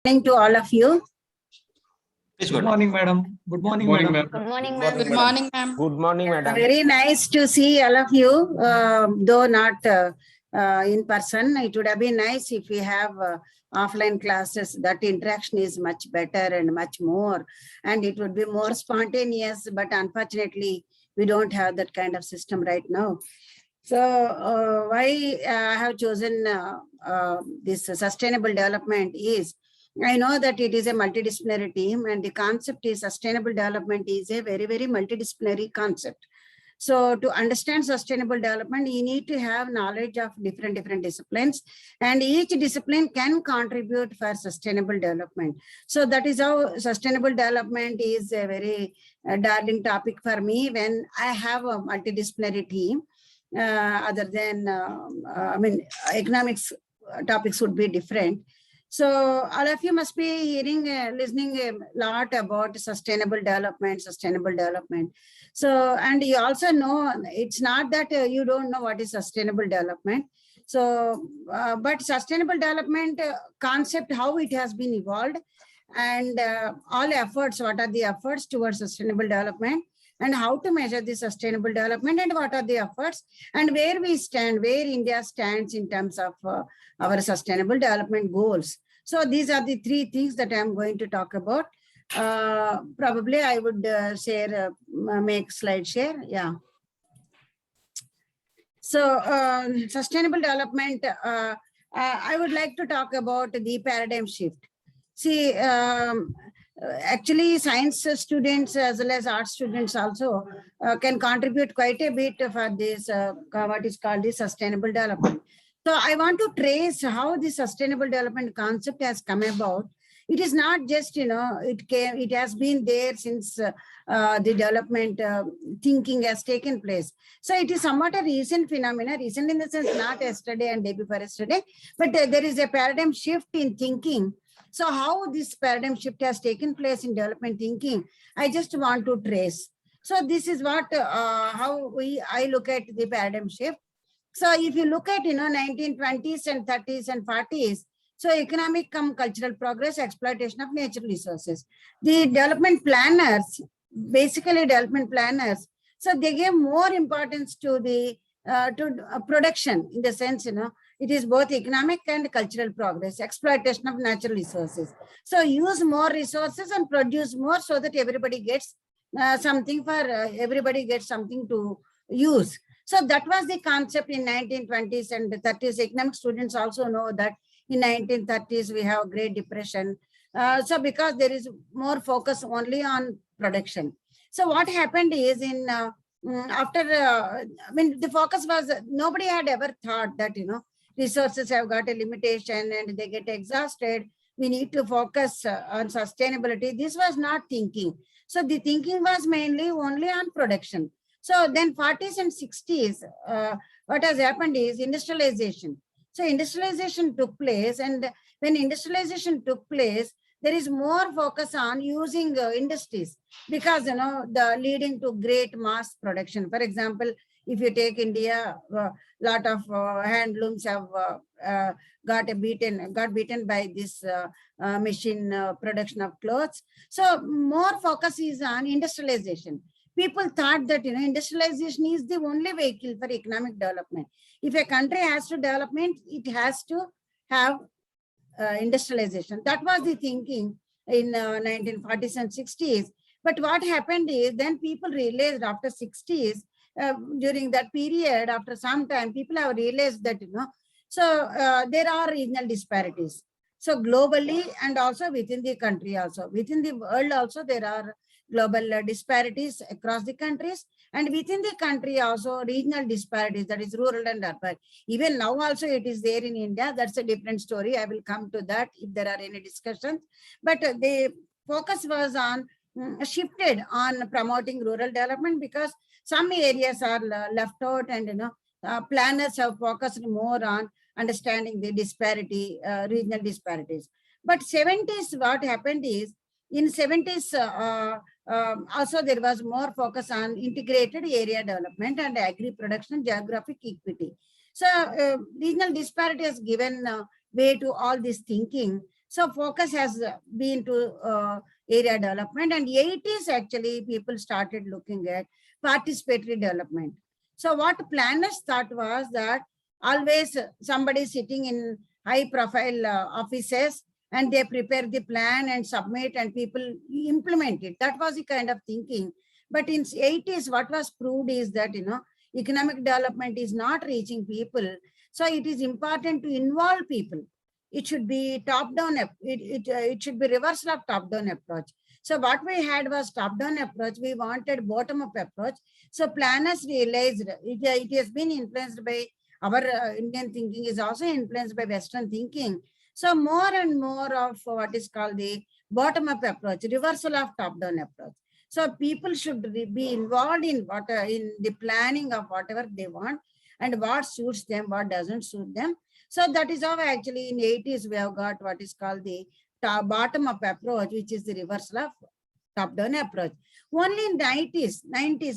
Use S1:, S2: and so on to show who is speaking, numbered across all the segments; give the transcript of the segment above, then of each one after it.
S1: Morning to all of you.
S2: Good morning, madam. Good morning, madam.
S3: Good morning, ma'am.
S4: Good morning, ma'am.
S3: Good morning, madam.
S1: Very nice to see all of you, though not in person. It would have been nice if we have offline classes. That interaction is much better and much more, and it would be more spontaneous. But unfortunately, we don't have that kind of system right now. So why I have chosen this sustainable development is, I know that it is a multidisciplinary team, and the concept is sustainable development is a very, very multidisciplinary concept. So to understand sustainable development, you need to have knowledge of different disciplines, and each discipline can contribute for sustainable development. So that is how sustainable development is a very darling topic for me when I have a multidisciplinary team. Other than, economics topics would be different. So all of you must be hearing, listening a lot about sustainable development. So, and you also know, it's not that you don't know what is sustainable development. So, but sustainable development concept, how it has been evolved, and all efforts, what are the efforts towards sustainable development, and how to measure the sustainable development, and what are the efforts, and where we stand, where India stands in terms of our sustainable development goals. So these are the three things that I'm going to talk about. Probably I would make slide share. Yeah. So sustainable development, I would like to talk about the paradigm shift. See, actually science students as well as art students also can contribute quite a bit for this, what is called the sustainable development. So I want to trace how the sustainable development concept has come about. It is not just, it has been there since the development thinking has taken place. So it is somewhat a recent phenomena, recent in the sense not yesterday and day before yesterday, but there is a paradigm shift in thinking. So how this paradigm shift has taken place in development thinking, I just want to trace. So this is what, how I look at the paradigm shift. So if you look at, 1920s and 30s and 40s, so economic come cultural progress, exploitation of natural resources. The development planners, basically development planners, so they gave more importance to the production, in the sense, it is both economic and cultural progress, exploitation of natural resources. So use more resources and produce more so that everybody gets something everybody gets something to use. So that was the concept in 1920s and 30s. Economic students also know that in 1930s we have Great Depression. So because there is more focus only on production. So what happened is the focus was, nobody had ever thought that, resources have got a limitation and they get exhausted. We need to focus on sustainability. This was not thinking. So the thinking was mainly only on production. So then 40s and 60s, what has happened is industrialization. So industrialization took place, and when industrialization took place, there is more focus on using industries because, the leading to great mass production. For example, if you take India, lot of handlooms have got beaten by this machine production of clothes. So more focus is on industrialization. People thought that, industrialization is the only vehicle for economic development. If a country has to development, it has to have industrialization. That was the thinking in 1940s and 60s. But what happened is, then people realized after 60s, during that period, after some time, people have realized that, there are regional disparities. So globally and also within the country also. Within the world also, there are global disparities across the countries, and within the country also regional disparities, that is rural and urban. Even now also it is there in India. That's a different story. I will come to that if there are any discussions. But the focus was on shifted on promoting rural development because some areas are left out, and planners have focused more on understanding the disparity, regional disparities. But 70s, what happened is, in 70s, also there was more focus on integrated area development and agri-production, geographic equity. So regional disparity has given way to all this thinking. So focus has been to area development, and 80s actually people started looking at participatory development. So what planners thought was that always somebody sitting in high profile offices and they prepare the plan and submit and people implement it. That was the kind of thinking. But in 80s, what was proved is that, economic development is not reaching people. So it is important to involve people. It should be top-down, it should be reversal of top-down approach. So what we had was top-down approach. We wanted bottom-up approach. So planners realized it has been influenced by our Indian thinking, is also influenced by Western thinking. So more and more of what is called the bottom-up approach, reversal of top-down approach. So people should be involved in in the planning of whatever they want and what suits them, what doesn't suit them. So that is how actually in 80s we have got what is called the bottom-up approach, which is the reversal of top-down approach. Only in the 90s,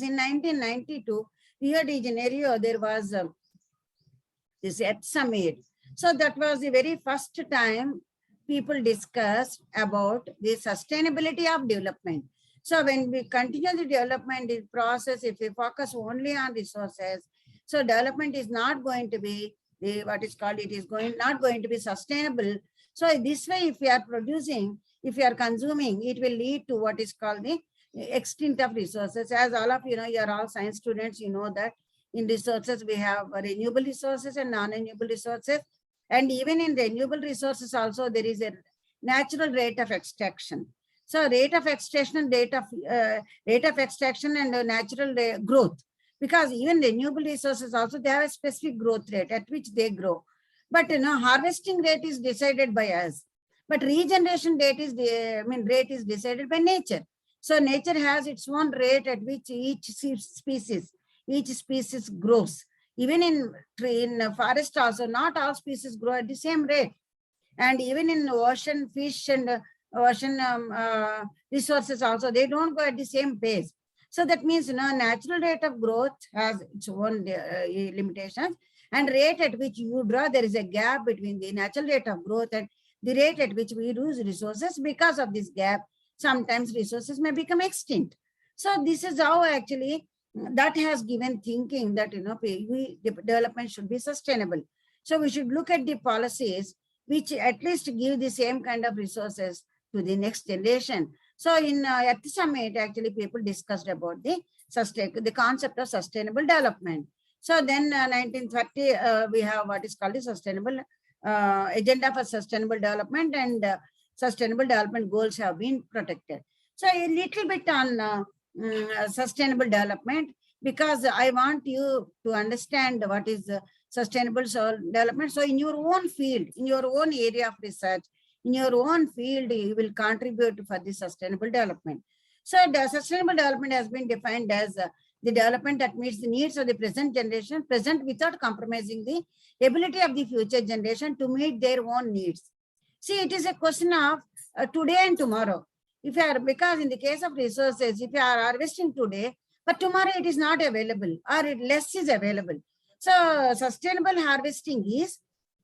S1: in 1992, Rio de Janeiro, there was this Earth Summit. So that was the very first time people discussed about the sustainability of development. So when we continue the development process, if we focus only on resources, so development is not going to be not going to be sustainable. So this way, if we are producing, if we are consuming, it will lead to what is called the extent of resources. As all of you know, you are all science students, you know that in resources, we have renewable resources and non-renewable resources. And even in renewable resources also, there is a natural rate of extraction. So rate of extraction, rate of extraction and natural growth. Because even renewable resources also, they have a specific growth rate at which they grow. But harvesting rate is decided by us. But regeneration rate is decided by nature. So nature has its own rate at which each species grows. Even in forest also, not all species grow at the same rate. And even in ocean, fish and ocean resources also, they don't go at the same pace. So that means, natural rate of growth has its own limitations, and rate at which you draw, there is a gap between the natural rate of growth and the rate at which we use resources. Because of this gap, sometimes resources may become extinct. So this is how actually that has given thinking that, the development should be sustainable. So we should look at the policies which at least give the same kind of resources to the next generation. So in at the summit, actually people discussed about the concept of sustainable development. So then 1930, we have what is called the sustainable agenda for sustainable development, and sustainable development goals have been protected. So a little bit on sustainable development, because I want you to understand what is sustainable development. So in your own field, in your own area of research, in your own field, you will contribute for the sustainable development. So the sustainable development has been defined as the development that meets the needs of the present generation, present without compromising the ability of the future generation to meet their own needs. See, it is a question of today and tomorrow. Because in the case of resources, if you are harvesting today, but tomorrow it is not available or less is available. So sustainable harvesting is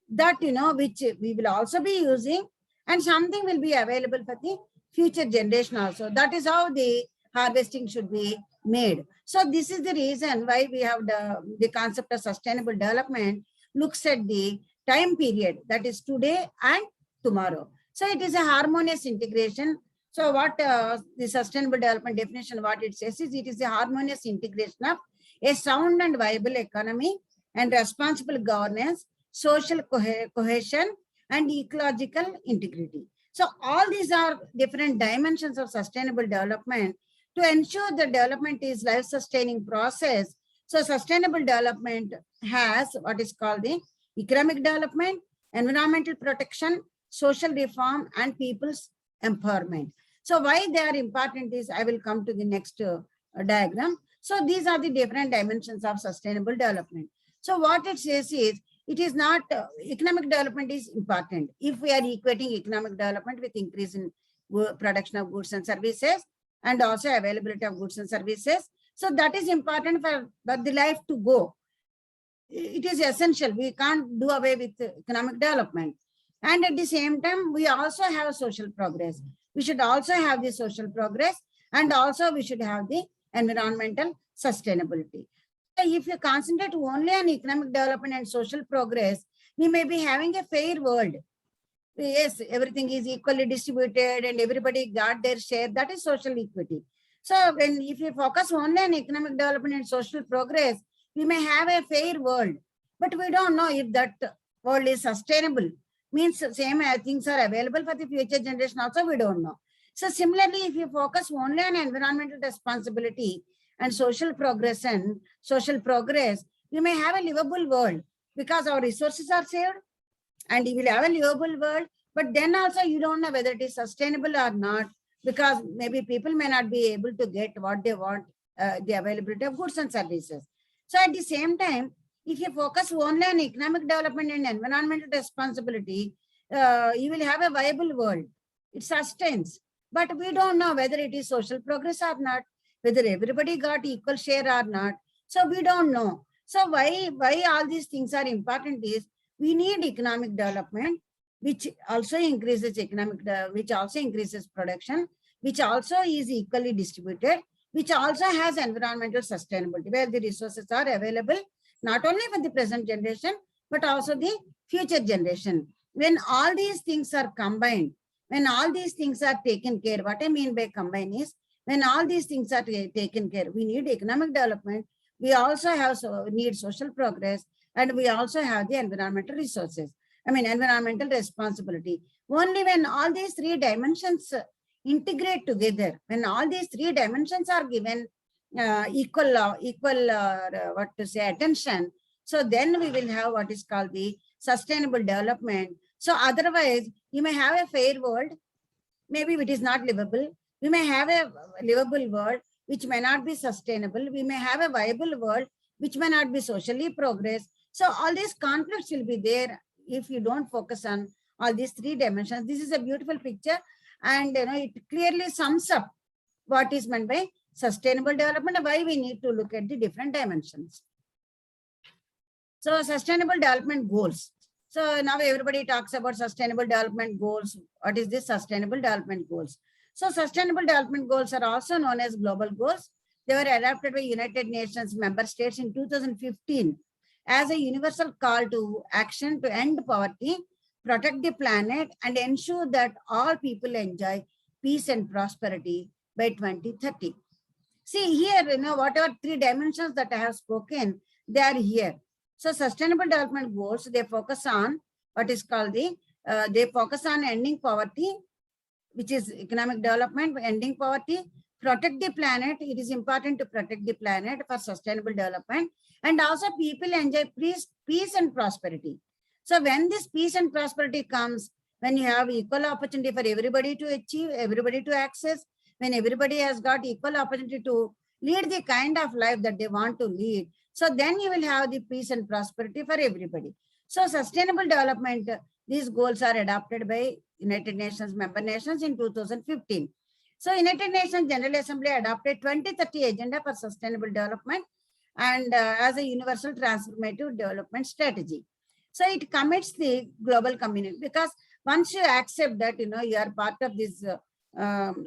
S1: that, which we will also be using, and something will be available for the future generation also. That is how the harvesting should be made. So this is the reason why we have the concept of sustainable development looks at the time period, that is today and tomorrow. So it is a harmonious integration. So what the sustainable development definition, what it says is, it is a harmonious integration of a sound and viable economy and responsible governance, social cohesion, and ecological integrity. So all these are different dimensions of sustainable development to ensure the development is life-sustaining process. So sustainable development has what is called the economic development, environmental protection, social reform, and people's empowerment. So why they are important is, I will come to the next diagram. So these are the different dimensions of sustainable development. So what it says is, it is not, economic development is important. If we are equating economic development with increase in production of goods and services, and also availability of goods and services, so that is important for the life to go. It is essential. We can't do away with economic development. And at the same time, we also have social progress. We should also have the social progress, and also we should have the environmental sustainability. So if you concentrate only on economic development and social progress, we may be having a fair world. Yes, everything is equally distributed and everybody got their share. That is social equity. So if you focus only on economic development and social progress, we may have a fair world, but we don't know if that world is sustainable. Means same things are available for the future generation also, we don't know. So similarly, if you focus only on environmental responsibility and social progression, social progress, you may have a livable world because our resources are saved and you will have a livable world. But then also you don't know whether it is sustainable or not, because maybe people may not be able to get what they want, the availability of goods and services. So at the same time, if you focus only on economic development and environmental responsibility, you will have a viable world. It sustains. But we don't know whether it is social progress or not, whether everybody got equal share or not. So we don't know. So why all these things are important is we need economic development, which also increases which also increases production, which also is equally distributed, which also has environmental sustainability, where the resources are available not only for the present generation, but also the future generation. When all these things are combined, when all these things are taken care, what I mean by combine is, when all these things are taken care, we need economic development, we also need social progress, and we also have the environmental resources. Environmental responsibility. Only when all these three dimensions integrate together, when all these three dimensions are given equal attention, so then we will have what is called the sustainable development. So otherwise, you may have a fair world, maybe it is not livable. We may have a livable world which may not be sustainable. We may have a viable world which may not be socially progressed. So all these conflicts will be there if you don't focus on all these three dimensions. This is a beautiful picture, and it clearly sums up what is meant by sustainable development and why we need to look at the different dimensions. So sustainable development goals. So now everybody talks about sustainable development goals. What is this sustainable development goals? So sustainable development goals are also known as global goals. They were adopted by United Nations member states in 2015 as a universal call to action to end poverty, protect the planet, and ensure that all people enjoy peace and prosperity by 2030. See here, whatever three dimensions that I have spoken, they are here. So sustainable development goals, they focus on what is called they focus on ending poverty, which is economic development, ending poverty, protect the planet. It is important to protect the planet for sustainable development, and also people enjoy peace and prosperity. So when this peace and prosperity comes, when you have equal opportunity for everybody to achieve, everybody to access, when everybody has got equal opportunity to lead the kind of life that they want to lead, so then you will have the peace and prosperity for everybody. So sustainable development, these goals are adopted by United Nations member nations in 2015. So United Nations General Assembly adopted 2030 Agenda for Sustainable Development and as a universal transformative development strategy. So it commits the global community, because once you accept that you are part of these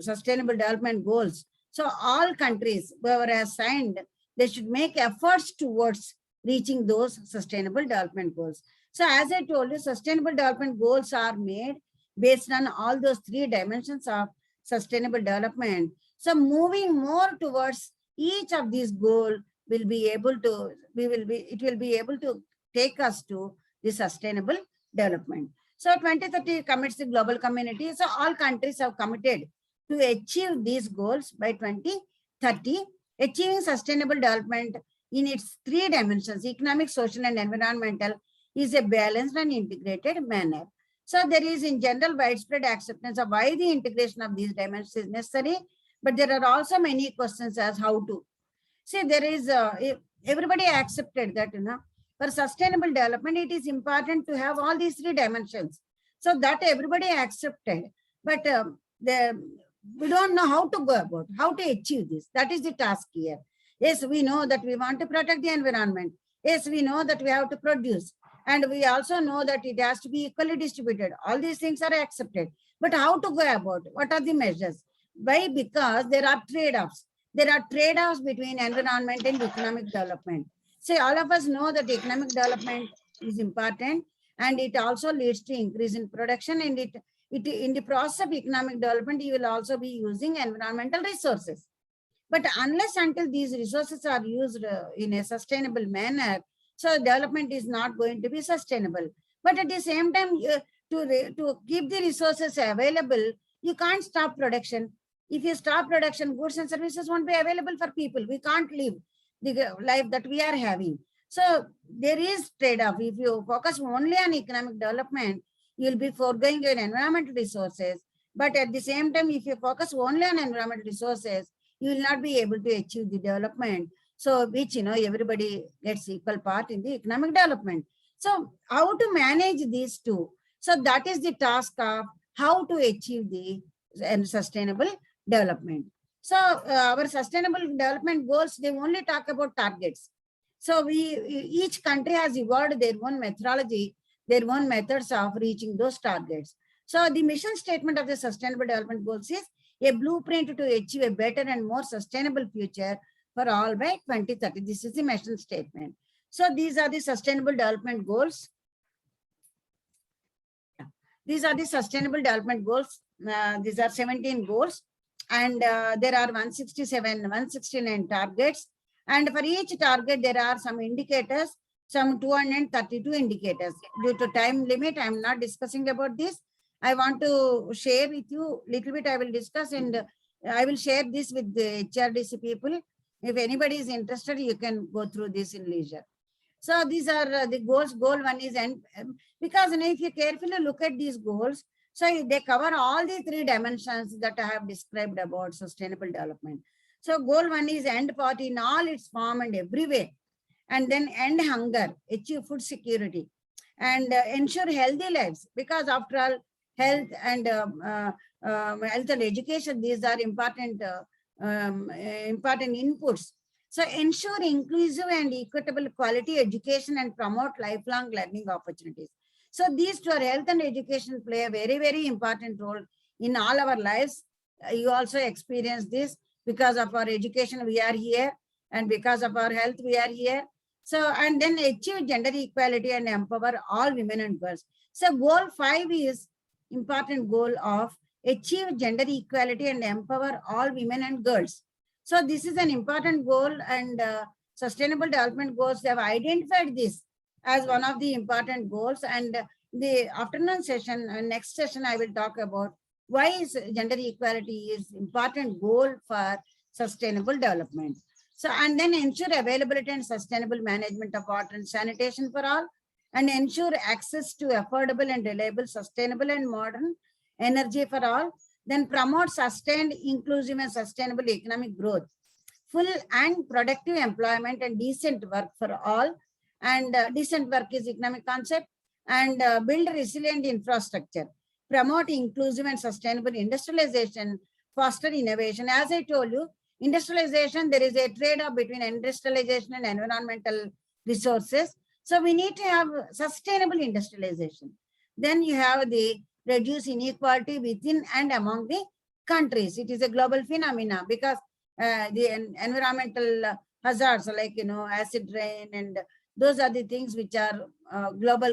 S1: sustainable development goals, so all countries whoever has signed, they should make efforts towards reaching those sustainable development goals. So as I told you, sustainable development goals are made based on all those three dimensions of sustainable development. So moving more towards each of these goals will be able to, it will be able to take us to the sustainable development. So 2030 commits the global community. So all countries have committed to achieve these goals by 2030. Achieving sustainable development in its three dimensions, economic, social, and environmental, is a balanced and integrated manner. So there is in general widespread acceptance of why the integration of these dimensions is necessary, but there are also many questions as how to. See, there is, everybody accepted that, for sustainable development, it is important to have all these three dimensions. So that everybody accepted, but we don't know how to go about, how to achieve this. That is the task here. Yes, we know that we want to protect the environment. Yes, we know that we have to produce. And we also know that it has to be equally distributed. All these things are accepted. But how to go about? What are the measures? Why? Because there are trade-offs. There are trade-offs between environment and economic development. See, all of us know that economic development is important, and it also leads to increase in production, and it in the process of economic development, you will also be using environmental resources. But unless until these resources are used in a sustainable manner, so development is not going to be sustainable. But at the same time, to keep the resources available, you can't stop production. If you stop production, goods and services won't be available for people. We can't live the life that we are having. So there is trade-off. If you focus only on economic development, you'll be foregoing your environmental resources. But at the same time, if you focus only on environmental resources, you will not be able to achieve the development. So which, everybody gets equal part in the economic development. So how to manage these two? So that is the task of how to achieve the sustainable development. So our sustainable development goals, they only talk about targets. So each country has evolved their own methodology, their own methods of reaching those targets. So the mission statement of the sustainable development goals is a blueprint to achieve a better and more sustainable future for all by 2030. This is the mission statement. So these are the sustainable development goals. These are the sustainable development goals. These are 17 goals, and there are 169 targets. And for each target, there are some indicators, some 232 indicators. Due to time limit, I am not discussing about this. I want to share with you little bit. I will discuss, and I will share this with the HRDC people. If anybody is interested, you can go through this in leisure. So these are the goals. Goal one is end, because if you carefully look at these goals, so they cover all the three dimensions that I have described about sustainable development. So goal one is end poverty in all its form and every way, and then end hunger, achieve food security, and ensure healthy lives, because after all, health and health and education, these are important important inputs. So ensure inclusive and equitable quality education and promote lifelong learning opportunities. So these two are health and education play a very, very important role in all our lives. You also experience this. Because of our education, we are here, and because of our health, we are here. So, and then achieve gender equality and empower all women and girls. So goal 5 is important goal of achieve gender equality and empower all women and girls. So this is an important goal, and sustainable development goals, they have identified this as one of the important goals. And the afternoon session, next session, I will talk about why is gender equality is important goal for sustainable development. So, and then ensure availability and sustainable management of water and sanitation for all, and ensure access to affordable and reliable, sustainable and modern energy for all. Then promote sustained, inclusive and sustainable economic growth, full and productive employment and decent work for all. And decent work is economic concept. And build resilient infrastructure. Promote inclusive and sustainable industrialization, foster innovation. As I told you, industrialization, there is a trade-off between industrialization and environmental resources. So we need to have sustainable industrialization. Then you have the reduce inequality within and among the countries. It is a global phenomena, because the environmental hazards like, acid rain, and those are the things which are global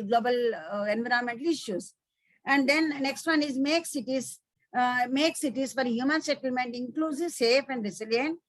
S1: environmental issues. And then next one is make cities for human settlement inclusive, safe and resilient,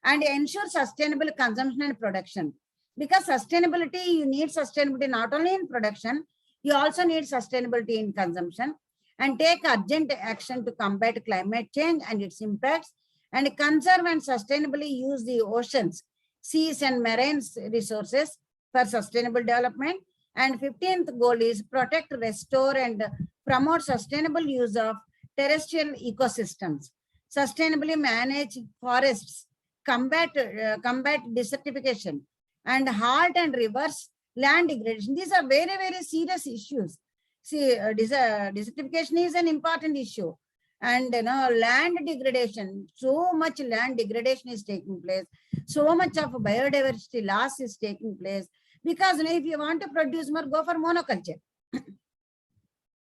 S1: and ensure sustainable consumption and production. Because sustainability, you need sustainability not only in production, you also need sustainability in consumption. And take urgent action to combat climate change and its impacts, and conserve and sustainably use the oceans, seas and marine resources for sustainable development. And 15th goal is protect, restore and promote sustainable use of terrestrial ecosystems, sustainably manage forests, combat desertification, and halt and reverse land degradation. These are very, very serious issues. See, desertification is an important issue. And land degradation, so much land degradation is taking place. So much of biodiversity loss is taking place. Because if you want to produce more, go for monoculture.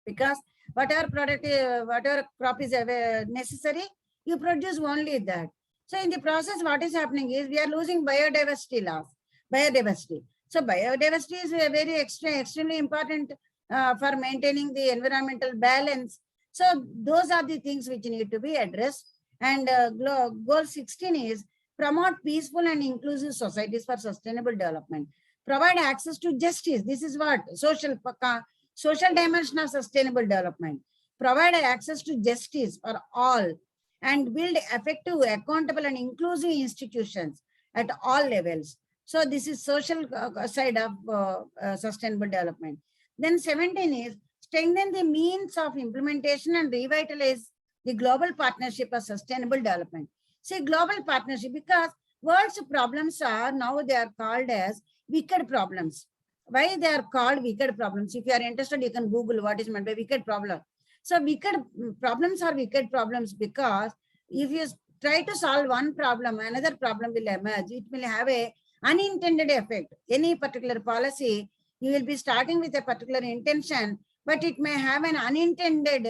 S1: Because whatever product, whatever crop is necessary, you produce only that. So in the process, what is happening is we are losing biodiversity loss. Biodiversity. So biodiversity is very extremely important for maintaining the environmental balance. So those are the things which need to be addressed. And goal 16 is promote peaceful and inclusive societies for sustainable development. Provide access to justice. This is what social dimension of sustainable development. Provide access to justice for all and build effective, accountable and inclusive institutions at all levels. So this is social side of sustainable development. Then 17 is strengthen the means of implementation and revitalize the global partnership of sustainable development. See, global partnership, because world's problems are now they are called as wicked problems. Why they are called wicked problems? If you are interested, you can Google what is meant by wicked problem. So wicked problems are wicked problems because if you try to solve one problem, another problem will emerge. It will have a unintended effect. Any particular policy, you will be starting with a particular intention, but it may have an unintended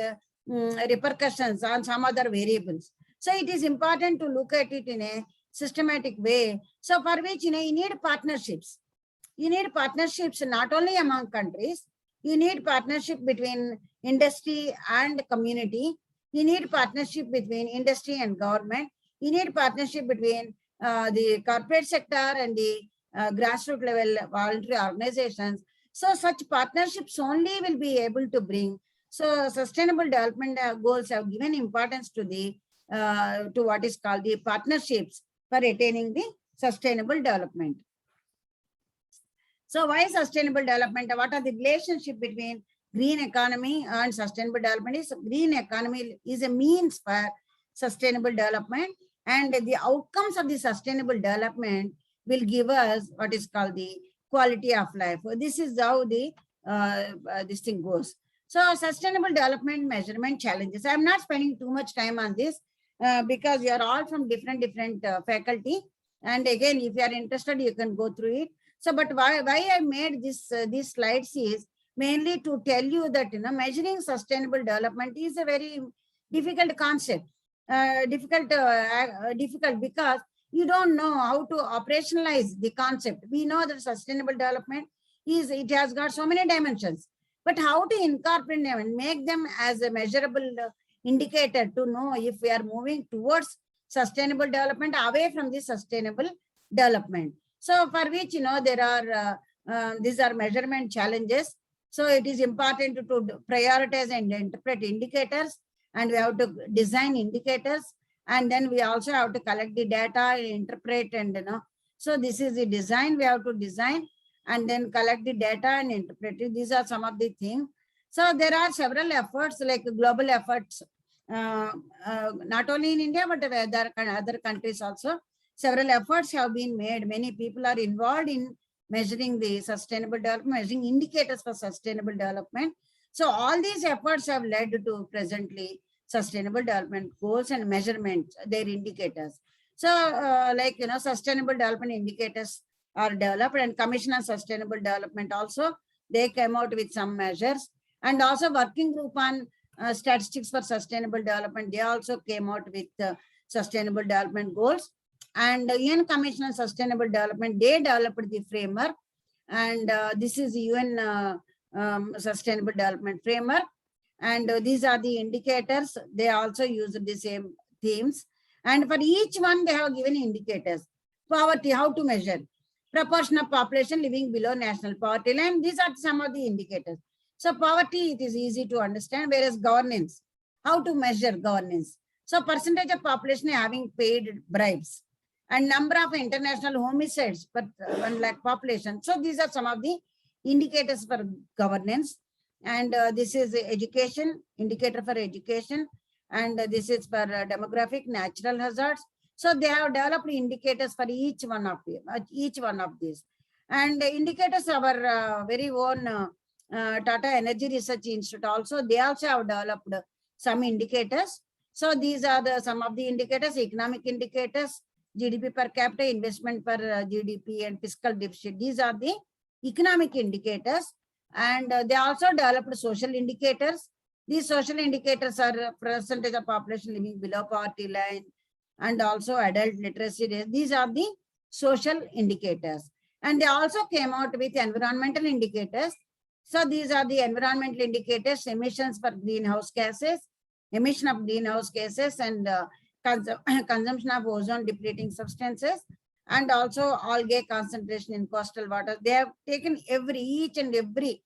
S1: repercussions on some other variables. So it is important to look at it in a systematic way. So for which you need partnerships. You need partnerships not only among countries, you need partnership between industry and community. You need partnership between industry and government. You need partnership between the corporate sector and the grassroots level voluntary organizations. So such partnerships only will be able to bring. So sustainable development goals have given importance to the to what is called the partnerships for attaining the sustainable development. So why sustainable development? What are the relationship between green economy and sustainable development? Is green economy is a means for sustainable development, and the outcomes of the sustainable development will give us what is called the quality of life. This is how the this thing goes. So sustainable development measurement challenges. I'm not spending too much time on this because you are all from different faculty. And again, if you are interested, you can go through it. So, but why I made this these slides is mainly to tell you that measuring sustainable development is a very difficult concept. Difficult because you don't know how to operationalize the concept. We know that sustainable development it has got so many dimensions, but how to incorporate them and make them as a measurable indicator to know if we are moving towards sustainable development away from the sustainable development. So for which there are these are measurement challenges. So it is important to prioritize and interpret indicators, and we have to design indicators, and then we also have to collect the data and interpret, and so this is the design. We have to design and then collect the data and interpret it. These are some of the things. So there are several efforts, like global efforts, not only in India but other countries also. Several efforts have been made. Many people are involved in measuring the sustainable development, measuring indicators for sustainable development. So all these efforts have led to presently sustainable development goals and measurements, their indicators. So sustainable development indicators are developed, and Commission on Sustainable Development also, they came out with some measures, and also working group on statistics for sustainable development, they also came out with sustainable development goals. And UN Commission on Sustainable Development, they developed the framework, and this is the UN Sustainable Development Framework, and these are the indicators. They also use the same themes, and for each one they have given indicators. Poverty, how to measure? Proportion of population living below national poverty line. These are some of the indicators. So poverty, it is easy to understand, whereas governance, how to measure governance? So percentage of population having paid bribes, and number of international homicides per 1 lakh population. So these are some of the indicators for governance. And this is education, indicator for education. And this is for demographic, natural hazards. So they have developed indicators for each one of these. And indicators, our very own Tata Energy Research Institute also, they also have developed some indicators. So these are some of the indicators: economic indicators, GDP per capita, investment per GDP, and fiscal deficit. These are the economic indicators, and they also developed social indicators. These social indicators are percentage of population living below poverty line and also adult literacy rate. These are the social indicators. And they also came out with environmental indicators. So these are the environmental indicators: emissions for greenhouse gases, emission of greenhouse gases, and consumption of ozone depleting substances, and also algae concentration in coastal water. They have taken each and every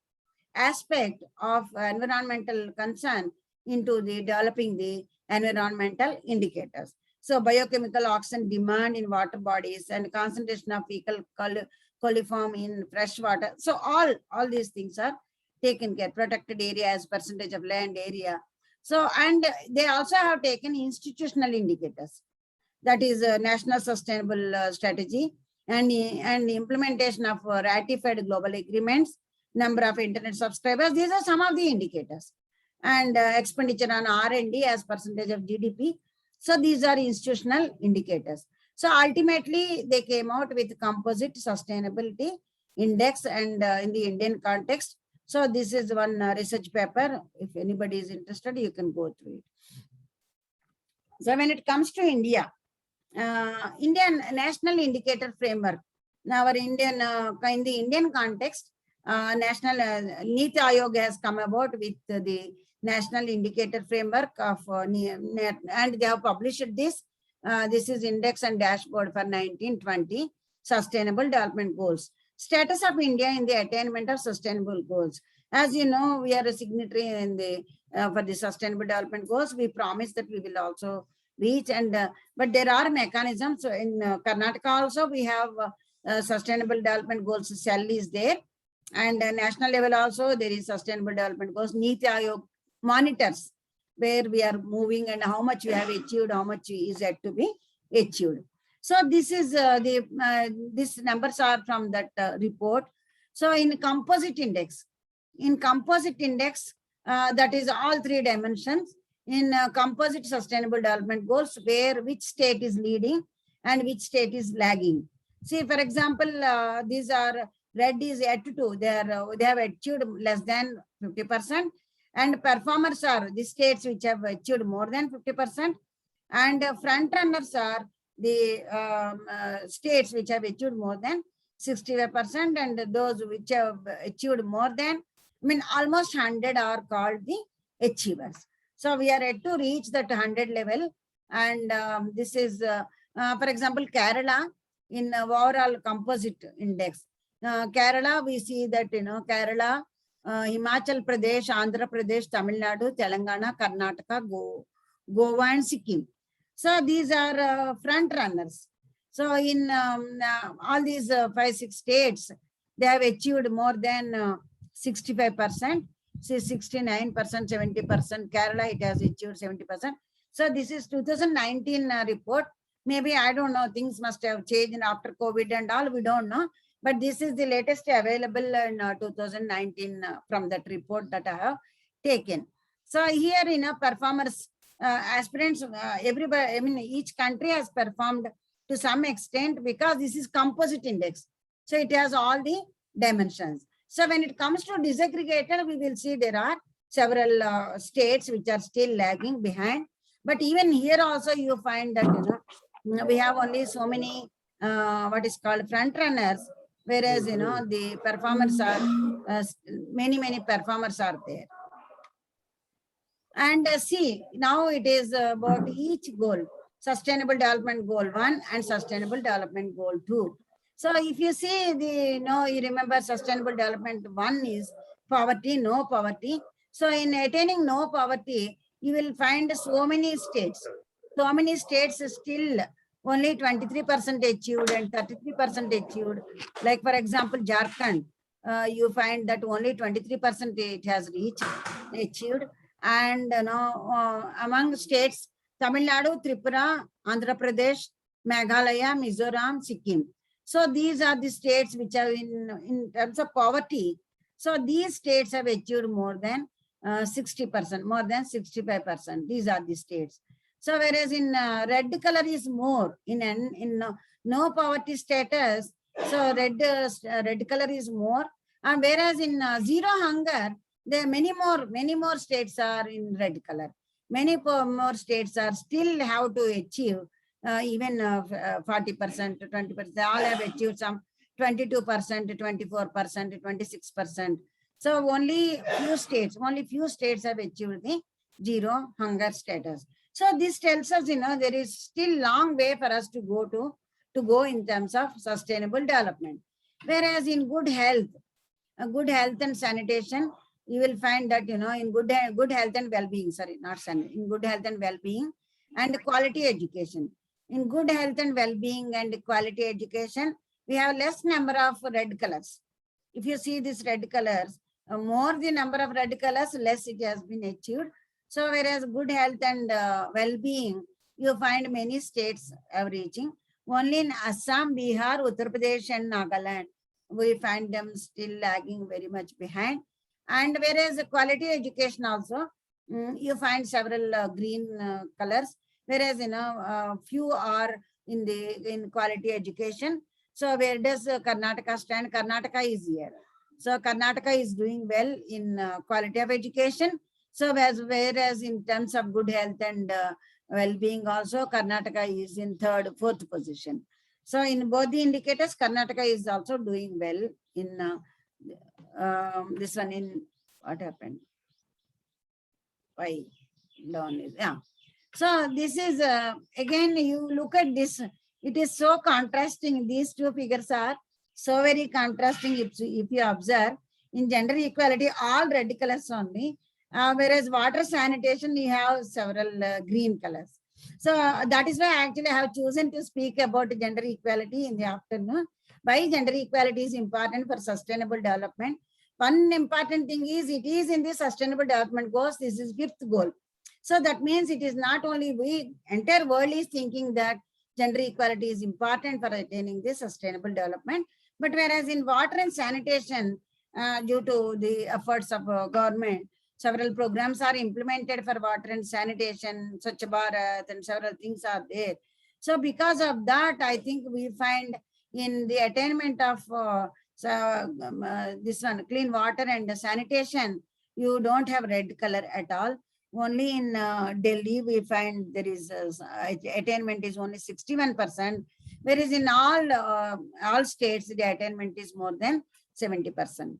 S1: aspect of environmental concern into the developing the environmental indicators. So biochemical oxygen demand in water bodies and concentration of fecal coliform in fresh water. So all these things are taken care. Protected area as percentage of land area. So, and they also have taken institutional indicators. That is a national sustainable strategy and the implementation of ratified global agreements, number of internet subscribers. These are some of the indicators. And expenditure on R&D as percentage of GDP. So these are institutional indicators. So ultimately, they came out with composite sustainability index, and in the Indian context. So this is one research paper. If anybody is interested, you can go through it. So when it comes to India, Indian National Indicator Framework. Now, our in the Indian context, National Niti Aayog has come about with the National Indicator Framework of and they have published this. This is Index and Dashboard for 1920 Sustainable Development Goals. Status of India in the attainment of sustainable goals. As you know, we are a signatory in the for the Sustainable Development Goals. We promise that we will also reach, and but there are mechanisms. So in Karnataka also we have Sustainable Development Goals cell is there, and national level also there is Sustainable Development Goals. Niti Aayog monitors where we are moving and how much we have achieved, how much is yet to be achieved. So this is these numbers are from that report. So in composite index, that is all three dimensions. In composite sustainable development goals, where which state is leading and which state is lagging. See, for example, these are red is yet to they have achieved less than 50%, and performers are the states which have achieved more than 50%, and front runners are the states which have achieved more than 65%, and those which have achieved more than, I mean, almost 100 are called the achievers. So we are yet to reach that 100 level, and this is, for example, Kerala in overall composite index. Kerala, we see that, Kerala, Himachal Pradesh, Andhra Pradesh, Tamil Nadu, Telangana, Karnataka, Goa and Sikkim. So these are front runners. So in all these 5-6 states, they have achieved more than 65%. Say 69%, 70%. Kerala, it has achieved 70%. So this is 2019 report. Maybe, I don't know, things must have changed after COVID and all, we don't know. But this is the latest available in 2019 from that report that I have taken. So here, performers, aspirants, everybody, I mean, each country has performed to some extent because this is composite index. So it has all the dimensions. So when it comes to disaggregator, we will see there are several states which are still lagging behind. But even here also you find that, we have only so many, what is called front runners, whereas, the performers are, many performers are there. And see, now it is about each goal, Sustainable Development Goal 1 and Sustainable Development Goal 2. So if you see you remember Sustainable Development 1 is poverty, no poverty. So in attaining no poverty, you will find so many states. So many states still only 23% achieved and 33% achieved. Like for example, Jharkhand, you find that only 23% it has achieved. And among states, Tamil Nadu, Tripura, Andhra Pradesh, Meghalaya, Mizoram, Sikkim. So these are the states which are in terms of poverty. So these states have achieved more than 60%, more than 65%. These are the states. So whereas in red color is more, in no poverty status, So red color is more. And whereas in zero hunger, there are many more states are in red color. Many more states are still have to achieve even 40%, 20%. They all have achieved some 22%, 24%, 26%. So only few states have achieved the zero hunger status. So this tells us, there is still long way for us to go in terms of sustainable development. Whereas in good health and sanitation, you will find that, in good health and well-being, in good health and well-being and quality education. In good health and well-being and quality education, we have less number of red colors. If you see these red colors, more the number of red colors, less it has been achieved. So whereas good health and well-being, you find many states are reaching. Only in Assam, Bihar, Uttar Pradesh and Nagaland, we find them still lagging very much behind. And whereas quality education also, you find several green colors, whereas few are in quality education. So where does Karnataka stand? Karnataka is here. So Karnataka is doing well in quality of education. So whereas in terms of good health and well-being also, Karnataka is in fourth position. So in both the indicators, Karnataka is also doing well in this one. In what happened? Why down is, yeah. So this is again, you look at this, it is so contrasting. These two figures are so very contrasting. If you observe, in gender equality, all red colors only, whereas water sanitation, you have several green colors. So that is why actually I have chosen to speak about gender equality in the afternoon. Why gender equality is important for sustainable development. One important thing is, it is in the sustainable development goals. This is 5th goal. So that means it is not only entire world is thinking that gender equality is important for attaining this sustainable development. But whereas in water and sanitation, due to the efforts of government, several programs are implemented for water and sanitation, Swachh Bharat, and several things are there. So because of that, I think we find in the attainment of this one, clean water and sanitation, you don't have red color at all. Only in Delhi, we find there is attainment is only 61%, whereas in all states, the attainment is more than 70%.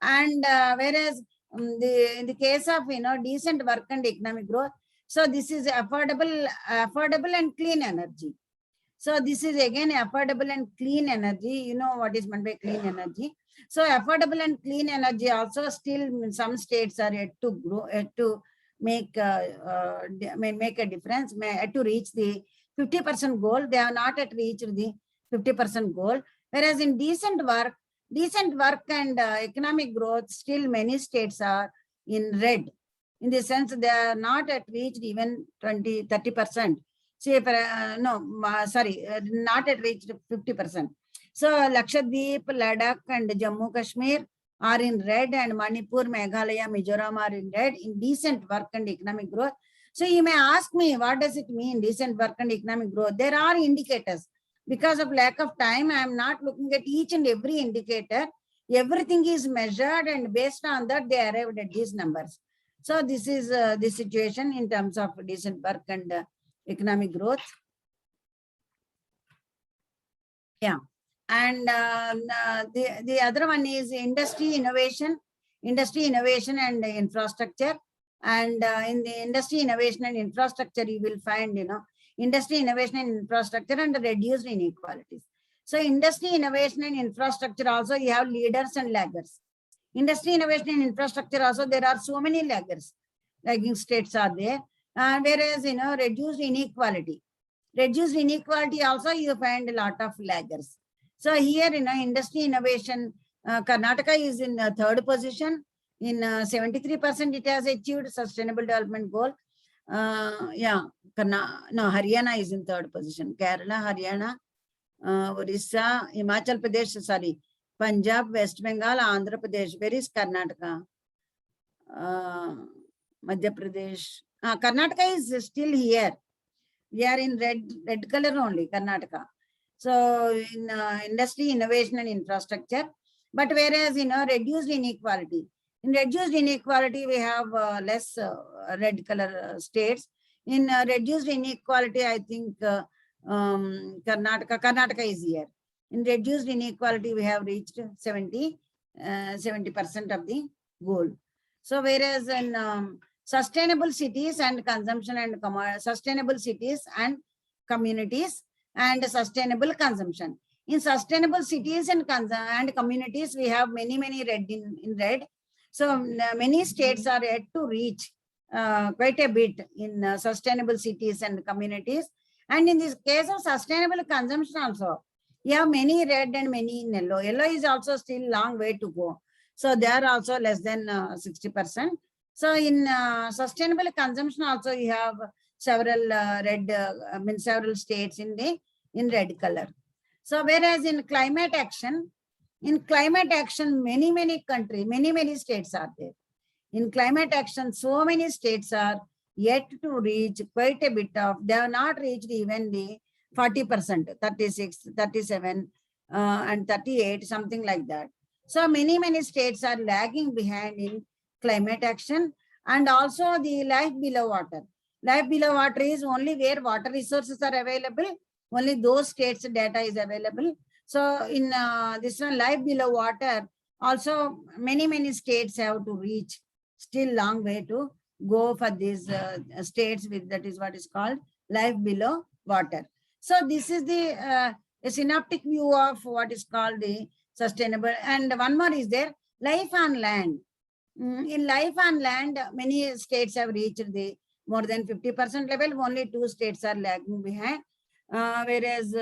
S1: And whereas in the case of decent work and economic growth, so this is affordable and clean energy. So this is again affordable and clean energy. You know what is meant by clean energy. So affordable and clean energy also still in some states are yet to grow, yet to make a difference, yet to reach the 50% goal. They have not yet reached the 50% goal. Whereas in decent work and economic growth, still many states are in red. In the sense they are not yet reached even 30%. Say, not yet reached 50%. So Lakshadweep, Ladakh and Jammu Kashmir are in red, and Manipur, Meghalaya, Mizoram are in red in decent work and economic growth. So you may ask me, what does it mean, decent work and economic growth? There are indicators. Because of lack of time, I am not looking at each and every indicator. Everything is measured, and based on that, they arrived at these numbers. So this is the situation in terms of decent work and economic growth. Yeah. And the other one is industry innovation and infrastructure. And in the industry innovation and infrastructure, you will find, industry innovation and infrastructure and reduced inequalities. So industry innovation and infrastructure also, you have leaders and laggers. Industry innovation and infrastructure also, there are so many laggers. Lagging states are there. Whereas, reduced inequality also, you find a lot of laggers. So here, industry innovation, Karnataka is in third position. In 73%, it has achieved sustainable development goal. Haryana is in third position. Kerala, Haryana, Orissa, Himachal Pradesh, Punjab, West Bengal, Andhra Pradesh. Where is Karnataka? Madhya Pradesh. Karnataka is still here. We are in red color only, Karnataka. So in industry, innovation and infrastructure, but whereas, reduced inequality. In reduced inequality, we have less red color states. In reduced inequality, I think Karnataka is here. In reduced inequality, we have reached 70% of the goal. So whereas in sustainable cities and consumption and sustainable cities and communities and sustainable consumption. In sustainable cities and communities, we have many red in red. So many states are yet to reach quite a bit in sustainable cities and communities. And in this case of sustainable consumption also, you have many red and many in yellow. Yellow is also still long way to go. So they are also less than 60%. So in sustainable consumption also, you have several several states in red color. So whereas in climate action, many countries, many states are there. In climate action, so many states are yet to reach quite a bit of, they have not reached even the 40%, 36, 37, and 38, something like that. So many states are lagging behind in climate action, and also the life below water. Life below water is only where water resources are available. Only those states' data is available. So in this one, life below water, also many states have to reach. Still long way to go for these states with, that is what is called life below water. So this is the a synoptic view of what is called the sustainable. And one more is there, life on land. In life on land, many states have reached the more than 50% level. Only 2 states are lagging behind. Whereas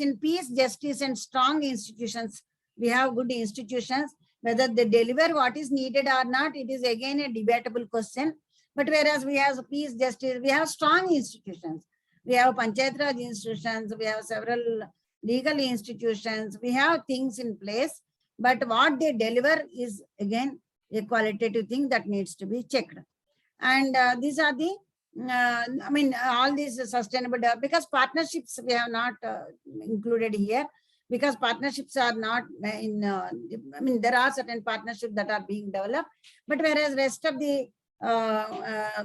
S1: in peace, justice, and strong institutions, we have good institutions. Whether they deliver what is needed or not, it is again a debatable question. But whereas we have peace, justice, we have strong institutions. We have Panchayat Raj institutions, we have several legal institutions, we have things in place. But what they deliver is again a qualitative thing that needs to be checked. And these are the, all these sustainable, because partnerships we have not included here, because partnerships are not in, there are certain partnerships that are being developed, but whereas rest of the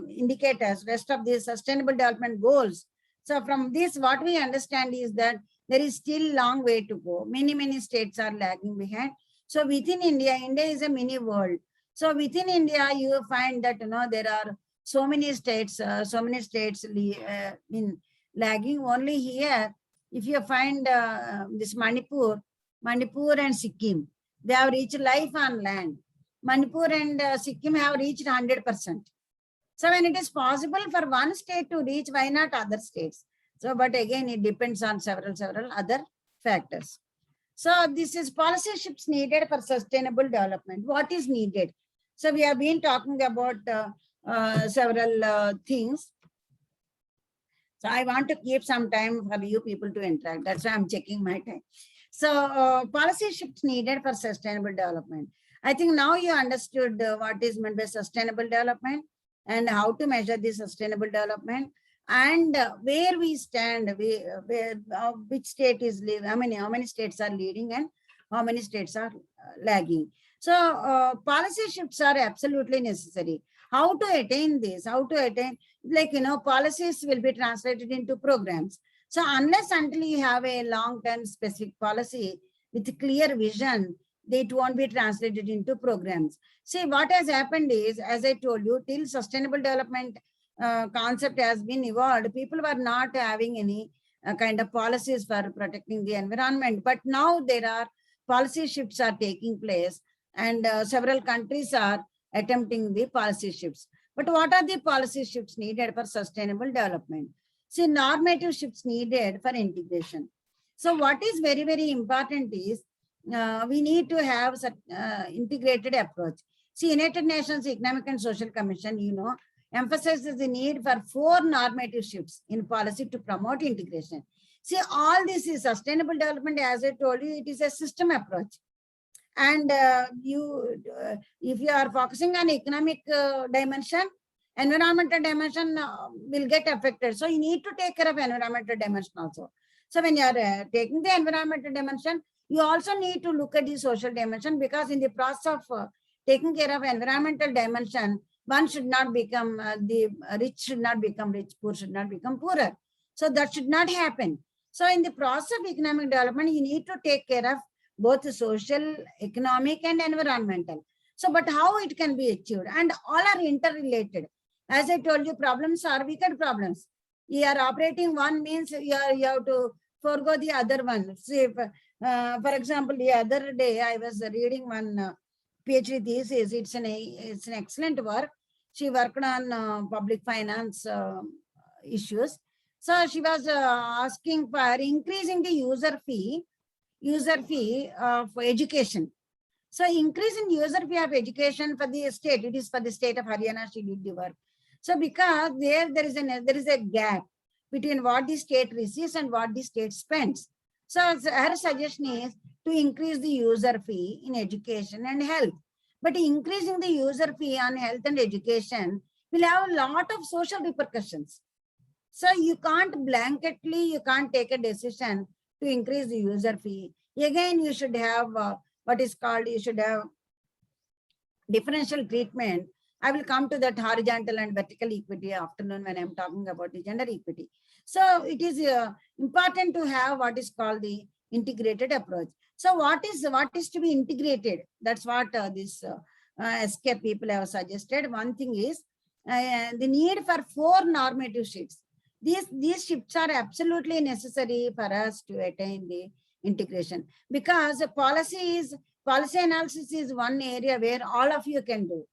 S1: indicators, rest of the sustainable development goals. So from this, what we understand is that there is still long way to go. Many states are lagging behind. So within India is a mini world. So within India, you find that, there are so many states lagging. Only here, if you find this Manipur and Sikkim, they have reached life on land. Manipur and Sikkim have reached 100%. So when it is possible for one state to reach, why not other states? So, but again, it depends on several other factors. So this is policy shifts needed for sustainable development. What is needed? So we have been talking about several things. So I want to keep some time for you people to interact. That's why I'm checking my time. So policy shifts needed for sustainable development. I think now you understood what is meant by sustainable development and how to measure the sustainable development, and where we stand, which state is leading, how many states are leading and how many states are lagging. So policy shifts are absolutely necessary. How to attain this? How to attain, policies will be translated into programs. So unless until you have a long-term specific policy with clear vision, it won't be translated into programs. See, what has happened is, as I told you, till sustainable development concept has been evolved, people were not having any kind of policies for protecting the environment. But now there are policy shifts are taking place, and several countries are attempting the policy shifts. But what are the policy shifts needed for sustainable development? See, normative shifts needed for integration. So what is very important is, we need to have such integrated approach. See, United Nations Economic and Social Commission, emphasizes the need for 4 normative shifts in policy to promote integration. See, all this is sustainable development. As I told you, it is a system approach. And if you are focusing on economic dimension, environmental dimension will get affected. So you need to take care of environmental dimension also. So when you are taking the environmental dimension, you also need to look at the social dimension, because in the process of taking care of environmental dimension, one should not become, the rich should not become rich, poor should not become poorer. So that should not happen. So in the process of economic development, you need to take care of both the social, economic, and environmental. So, but how it can be achieved? And all are interrelated. As I told you, problems are wicked problems. You are operating one means you have to forego the other one. See, for example, the other day I was reading one PhD thesis. It's an excellent work. She worked on public finance issues. So she was asking for increasing the user fee for education. So increase in user fee of education for the state. It is for the state of Haryana. She did the work. So because there is a gap between what the state receives and what the state spends. So her suggestion is to increase the user fee in education and health. But increasing the user fee on health and education will have a lot of social repercussions. So you can't blanketly, you can't take a decision to increase the user fee. Again, you should have you should have differential treatment. I will come to that horizontal and vertical equity afternoon when I'm talking about the gender equity. So it is important to have what is called the integrated approach. So what is to be integrated? That's what this escape people have suggested. One thing is the need for 4 normative shifts. These shifts are absolutely necessary for us to attain the integration, because policy analysis is one area where all of you can do,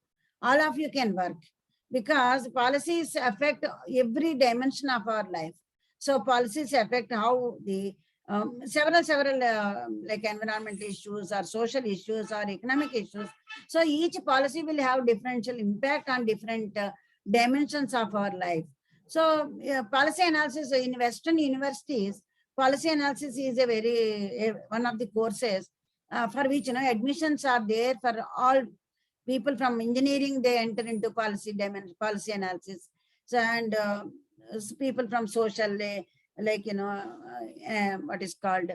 S1: all of you can work, because policies affect every dimension of our life. So policies affect how the several like environmental issues or social issues or economic issues. So each policy will have differential impact on different dimensions of our life. So policy analysis in Western universities, policy analysis is one of the courses for which admissions are there for all people. From engineering, they enter into policy analysis. So and people from social, like what is called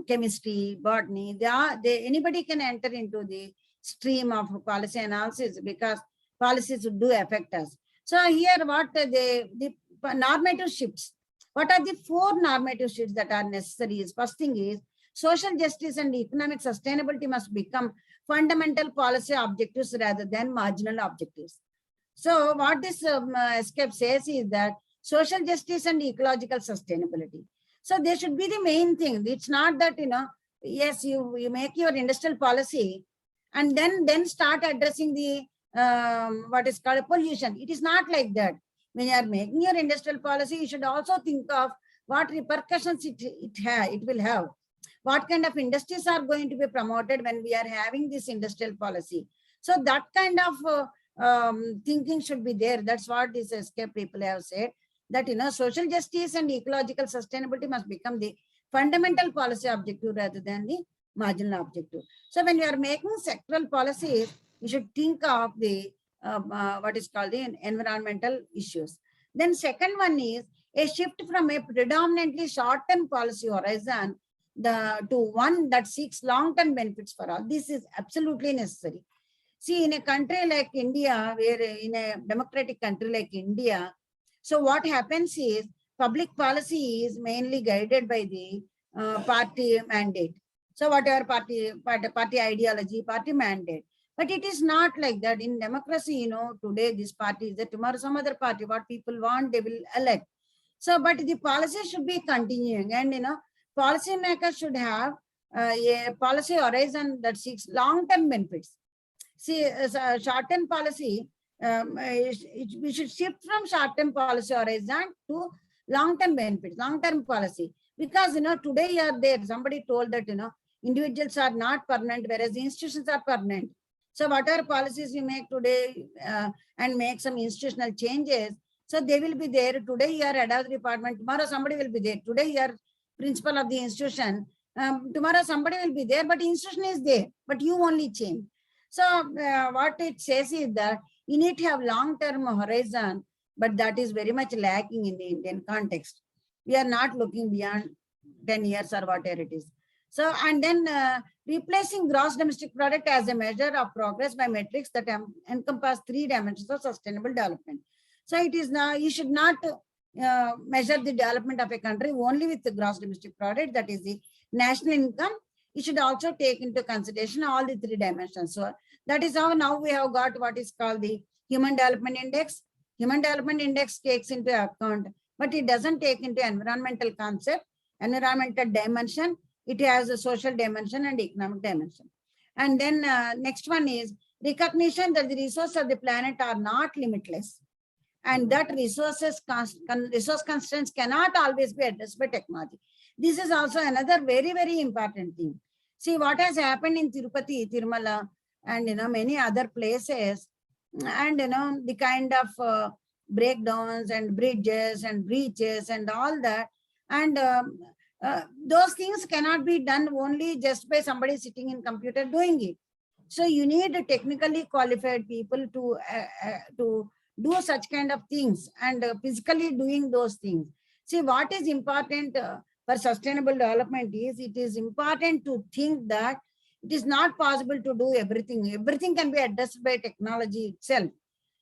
S1: chemistry, botany, anybody can enter into the stream of policy analysis, because policies do affect us. So here what the normative shifts, what are the 4 normative shifts that are necessary? First thing is social justice and economic sustainability must become fundamental policy objectives rather than marginal objectives. So what this escape says is that social justice and ecological sustainability. So they should be the main thing. It's not that, yes, you make your industrial policy and then start addressing the what is called pollution. It is not like that. When you are making your industrial policy, you should also think of what repercussions it will have. What kind of industries are going to be promoted when we are having this industrial policy. So that kind of thinking should be there. That's what these escape people have said, that social justice and ecological sustainability must become the fundamental policy objective rather than the marginal objective. So when you are making sectoral policies, you should think of the what is called the environmental issues. Then second one is a shift from a predominantly short-term policy horizon to one that seeks long-term benefits for all. This is absolutely necessary. See, in a country like India, in a democratic country like India, so what happens is public policy is mainly guided by the party mandate. So whatever party ideology, party mandate. But it is not like that. In democracy, today this party is there, tomorrow some other party. What people want, they will elect. So, but the policy should be continuing, and policy makers should have a policy horizon that seeks long-term benefits. See, as a short-term policy, we should shift from short-term policy horizon to long-term benefits, long-term policy. Because today you are there. Somebody told that individuals are not permanent, whereas the institutions are permanent. So whatever policies you make today and make some institutional changes, so they will be there. Today you are head of the department, tomorrow somebody will be there. Today you are principal of the institution, tomorrow somebody will be there, but institution is there, but you only change. So what it says is that You need to have long-term horizon, but that is very much lacking in the Indian context. We are not looking beyond 10 years or whatever it is. So, and then replacing gross domestic product as a measure of progress by metrics that encompass 3 dimensions of sustainable development. So it is now, you should not measure the development of a country only with the gross domestic product, that is the national income. You should also take into consideration all the 3 dimensions. So that is how now we have got what is called the Human Development Index. Human Development Index takes into account, but it doesn't take into environmental concept, environmental dimension. It has a social dimension and economic dimension. And then next one is recognition that the resources of the planet are not limitless, and that resource constraints cannot always be addressed by technology. This is also another very, very important thing. See what has happened in Tirupati, Tirumala, and many other places, and the kind of breakdowns and bridges and breaches and all that, and those things cannot be done only just by somebody sitting in computer doing it. So you need technically qualified people to do such kind of things and physically doing those things. See, what is important for sustainable development is, it is important to think that it is not possible to do everything. Everything can be addressed by technology itself.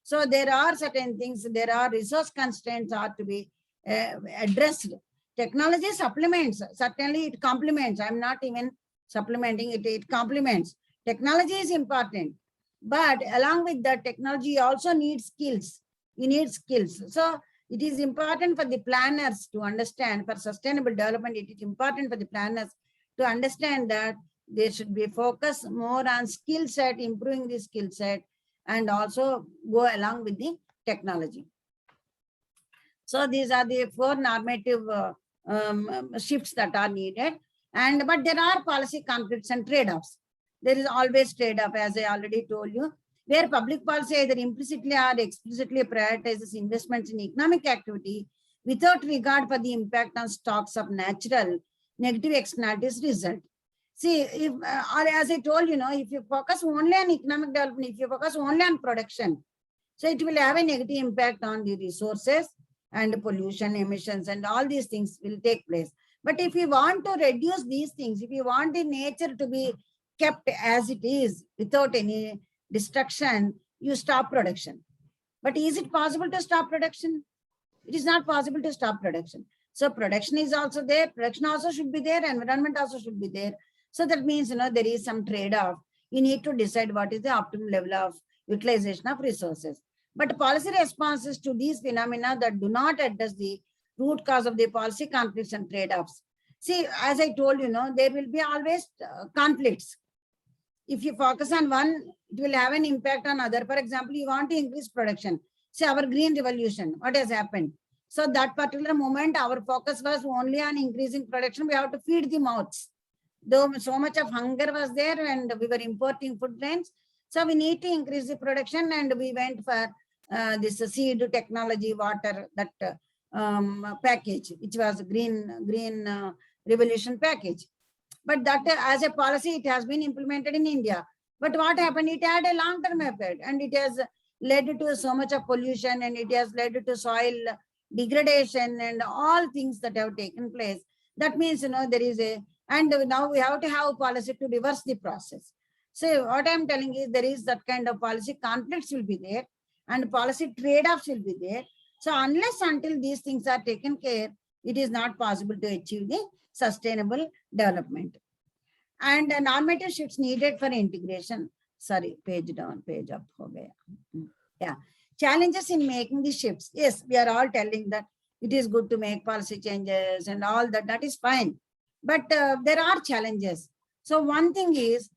S1: So there are certain things, there are resource constraints are to be addressed. Technology supplements, certainly it complements. I'm not even supplementing it, it complements. Technology is important, but along with that technology, you also need skills. You need skills. So it is important for the planners to understand, for sustainable development, it is important for the planners to understand that they should be focused more on skill set, improving the skill set, and also go along with the technology. So these are the 4 normative shifts that are needed. But there are policy conflicts and trade-offs. There is always trade-off, as I already told you, where public policy either implicitly or explicitly prioritizes investments in economic activity without regard for the impact on stocks of natural negative externalities result. See, if or as I told you, if you focus only on economic development, if you focus only on production, so it will have a negative impact on the resources and pollution, emissions, and all these things will take place. But if you want to reduce these things, if you want the nature to be kept as it is without any destruction, you stop production. But is it possible to stop production? It is not possible to stop production. So production is also there, production also should be there, environment also should be there. So that means, there is some trade-off. You need to decide what is the optimal level of utilization of resources. But policy responses to these phenomena that do not address the root cause of the policy conflicts and trade-offs. See, as I told you, there will be always conflicts. If you focus on one, it will have an impact on other. For example, you want to increase production. Say our green revolution, what has happened? So that particular moment, our focus was only on increasing production. We have to feed the mouths. Though so much of hunger was there and we were importing food grains. So we need to increase the production, and we went for this seed technology, water, that package, which was green revolution package. But that as a policy, it has been implemented in India. But what happened? It had a long-term effect, and it has led to so much of pollution, and it has led to soil degradation and all things that have taken place. That means, there is and now we have to have policy to reverse the process. So what I'm telling is, there is that kind of policy conflicts will be there, and policy trade-offs will be there. So unless until these things are taken care, it is not possible to achieve the sustainable development. And normative shifts needed for integration. Sorry, page down, page up. Yeah. Challenges in making the shifts. Yes, we are all telling that it is good to make policy changes and all that. That is fine. But there are challenges. So one thing is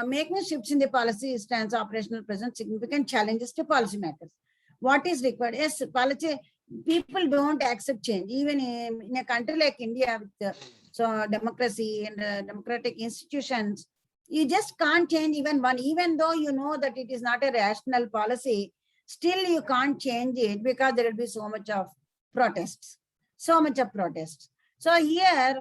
S1: making shifts in the policy stance operational present significant challenges to policymakers. What is required? Yes, policy, people don't accept change. Even in a country like India with so democracy and democratic institutions, you just can't change even one, even though you know that it is not a rational policy, still you can't change it because there will be so much of protests. So here,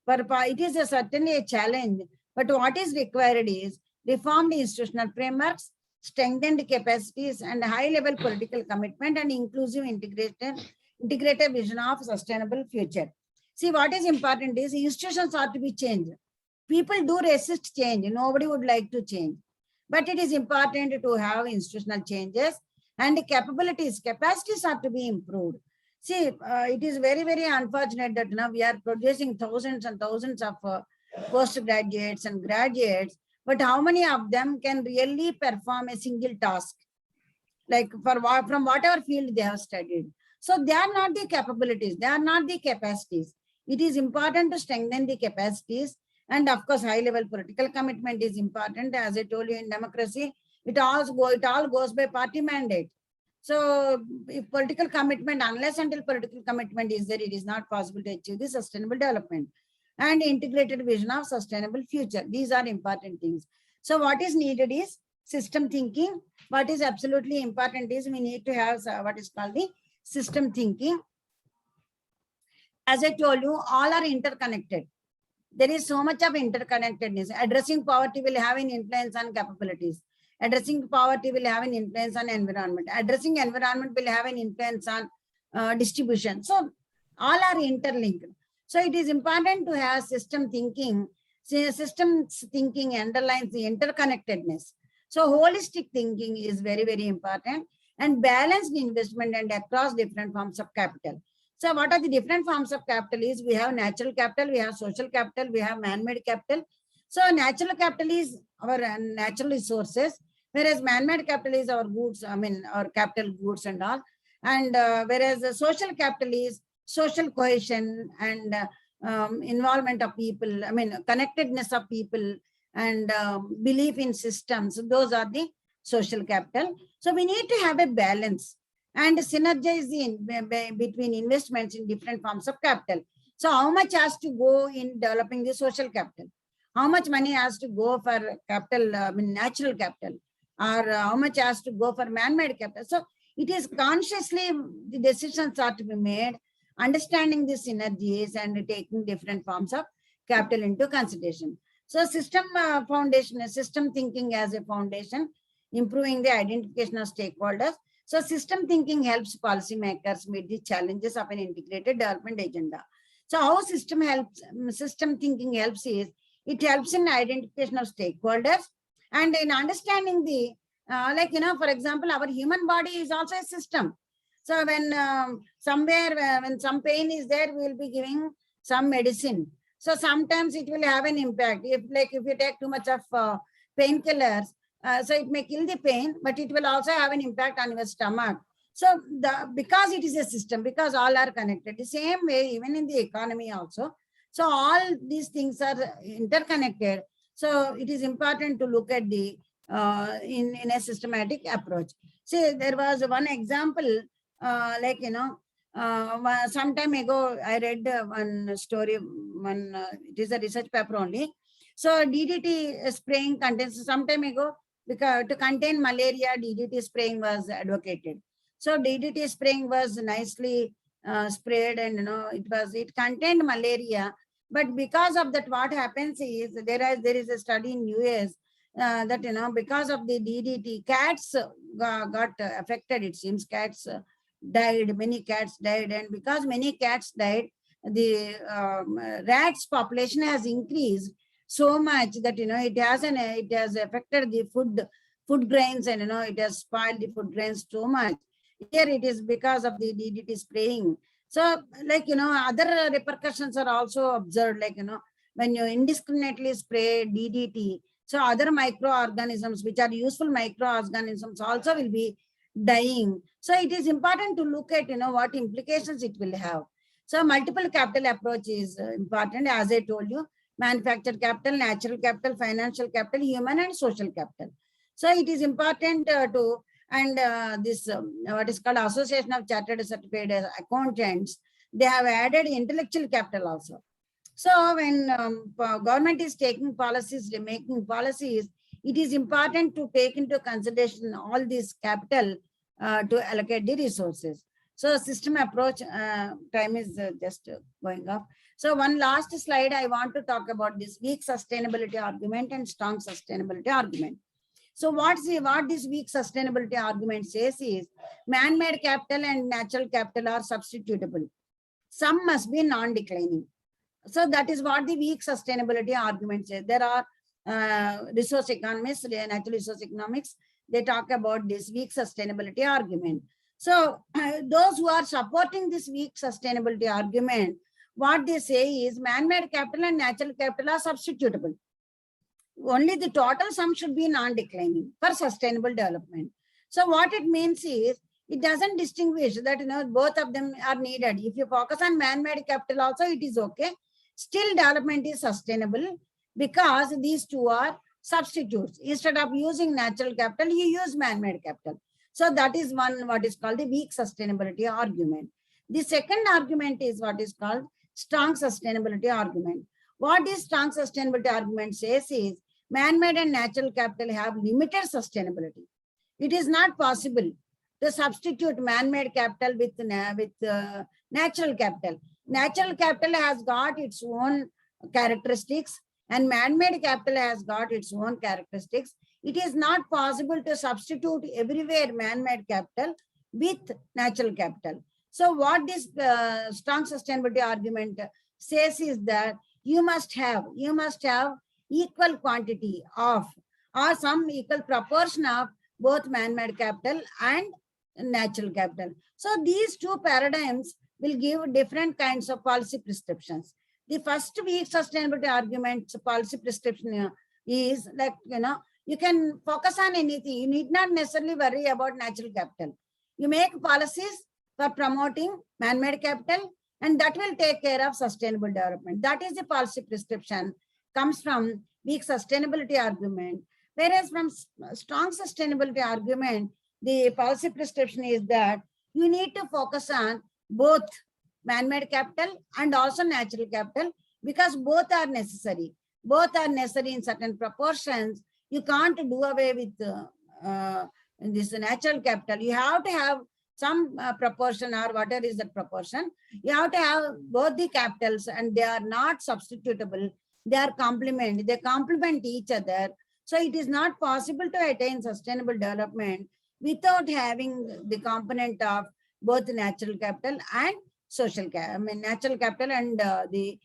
S1: it is certainly a challenge, but what is required is reformed institutional frameworks, strengthened capacities, and high-level political commitment, and inclusive integrated vision of sustainable future. See, what is important is institutions are to be changed. People do resist change. Nobody would like to change. But it is important to have institutional changes, and capacities are to be improved. See, it is very, very unfortunate that now we are producing thousands and thousands of postgraduates and graduates, but how many of them can really perform a single task, like from whatever field they have studied? So they are not the capabilities, they are not the capacities. It is important to strengthen the capacities, and of course, high-level political commitment is important. As I told you, in democracy, it all goes by party mandate. So if political commitment, unless until political commitment is there, it is not possible to achieve the sustainable development and integrated vision of sustainable future. These are important things. So what is needed is system thinking. What is absolutely important is we need to have what is called the system thinking. As I told you, all are interconnected. There is so much of interconnectedness. Addressing poverty will have an influence on capabilities. Addressing poverty will have an influence on environment. Addressing environment will have an influence on distribution. So all are interlinked. So it is important to have system thinking. Systems thinking underlines the interconnectedness. So holistic thinking is very, very important, and balanced investment and across different forms of capital. So what are the different forms of capital is? We have natural capital, we have social capital, we have man-made capital. So natural capital is our natural resources, whereas man-made capital is our goods, our capital goods and all. And whereas the social capital is social cohesion and involvement of people, connectedness of people and belief in systems. So those are the social capital. So we need to have a balance and synergize between investments in different forms of capital. So how much has to go in developing the social capital? How much money has to go for capital, natural capital? Or how much has to go for man-made capital? So it is consciously the decisions are to be made, understanding the synergies and taking different forms of capital into consideration. So system foundation, system thinking as a foundation, improving the identification of stakeholders. So system thinking helps policymakers meet the challenges of an integrated development agenda. So how system thinking helps is, it helps in identification of stakeholders and in understanding the, for example, our human body is also a system. So when when some pain is there, we will be giving some medicine. So sometimes it will have an impact. If you take too much of painkillers, so it may kill the pain, but it will also have an impact on your stomach. So because it is a system, because all are connected, the same way even in the economy also. So all these things are interconnected. So it is important to look at the in a systematic approach. See, there was one example, some time ago, I read one story, it is a research paper only. So DDT spraying contains, some time ago, because to contain malaria, DDT spraying was advocated. So DDT spraying was nicely sprayed, and it contained malaria. But because of that, what happens is there is a study in US that because of the DDT, cats got affected. It seems cats died. Many cats died, and because many cats died, the rats population has increased so much that it has affected the food grains, and it has spoiled the food grains so much. Here it is because of the DDT spraying. So other repercussions are also observed, when you indiscriminately spray DDT, so other microorganisms which are useful microorganisms also will be dying. So it is important to look at what implications it will have. So multiple capital approach is important, as I told you: manufactured capital, natural capital, financial capital, human and social capital. So it is important this what is called Association of Chartered Certified Accountants, they have added intellectual capital also. So when government is taking policies, making policies, it is important to take into consideration all this capital to allocate the resources. So system approach, time is just going off. So one last slide, I want to talk about this weak sustainability argument and strong sustainability argument. So what this weak sustainability argument says is man-made capital and natural capital are substitutable. Some must be non-declining. So that is what the weak sustainability argument says. There are resource economists, natural resource economics, they talk about this weak sustainability argument. So those who are supporting this weak sustainability argument, what they say is man-made capital and natural capital are substitutable. Only the total sum should be non-declining for sustainable development. So what it means is, it doesn't distinguish that, both of them are needed. If you focus on man-made capital also, it is okay. Still development is sustainable because these two are substitutes. Instead of using natural capital, you use man-made capital. So that is one, what is called the weak sustainability argument. The second argument is what is called strong sustainability argument. What this strong sustainability argument says is, man-made and natural capital have limited sustainability. It is not possible to substitute man-made capital with natural capital. Natural capital has got its own characteristics and man-made capital has got its own characteristics. It is not possible to substitute everywhere man-made capital with natural capital. So what this strong sustainability argument says is that you must have equal quantity of or some equal proportion of both man-made capital and natural capital. So these two paradigms will give different kinds of policy prescriptions. The first weak sustainability argument policy prescription is like, you can focus on anything. You need not necessarily worry about natural capital. You make policies for promoting man-made capital and that will take care of sustainable development. That is the policy prescription comes from weak sustainability argument. Whereas from strong sustainability argument, the policy prescription is that you need to focus on both man-made capital and also natural capital because both are necessary. Both are necessary in certain proportions. You can't do away with this natural capital. You have to have some proportion or whatever is that proportion. You have to have both the capitals and they are not substitutable. They are complement. They complement each other. So it is not possible to attain sustainable development without having the component of both natural capital and social capital. Natural capital and the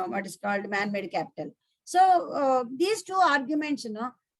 S1: what is called man-made capital. So these two arguments,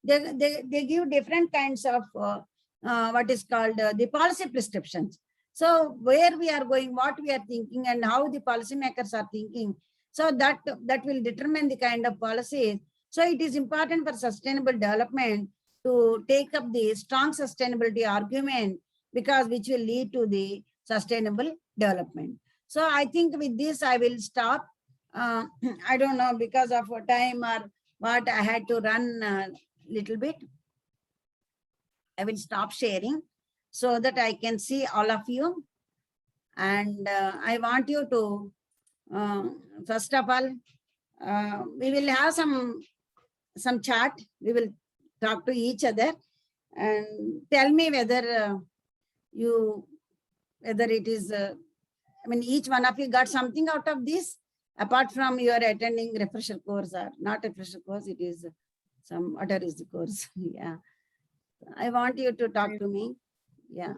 S1: they give different kinds of what is called the policy prescriptions. So where we are going, what we are thinking, and how the policymakers are thinking. So that will determine the kind of policies. So it is important for sustainable development to take up the strong sustainability argument because which will lead to the sustainable development. So I think with this I will stop. I don't know because of time or what I had to run a little bit. I will stop sharing so that I can see all of you. And I want you to, first of all, we will have some chat. We will talk to each other and tell me whether whether it is, each one of you got something out of this, apart from your attending refresher course or not refresher course, it is some, whatever is the course. Yeah. I want you to talk to me. Yeah.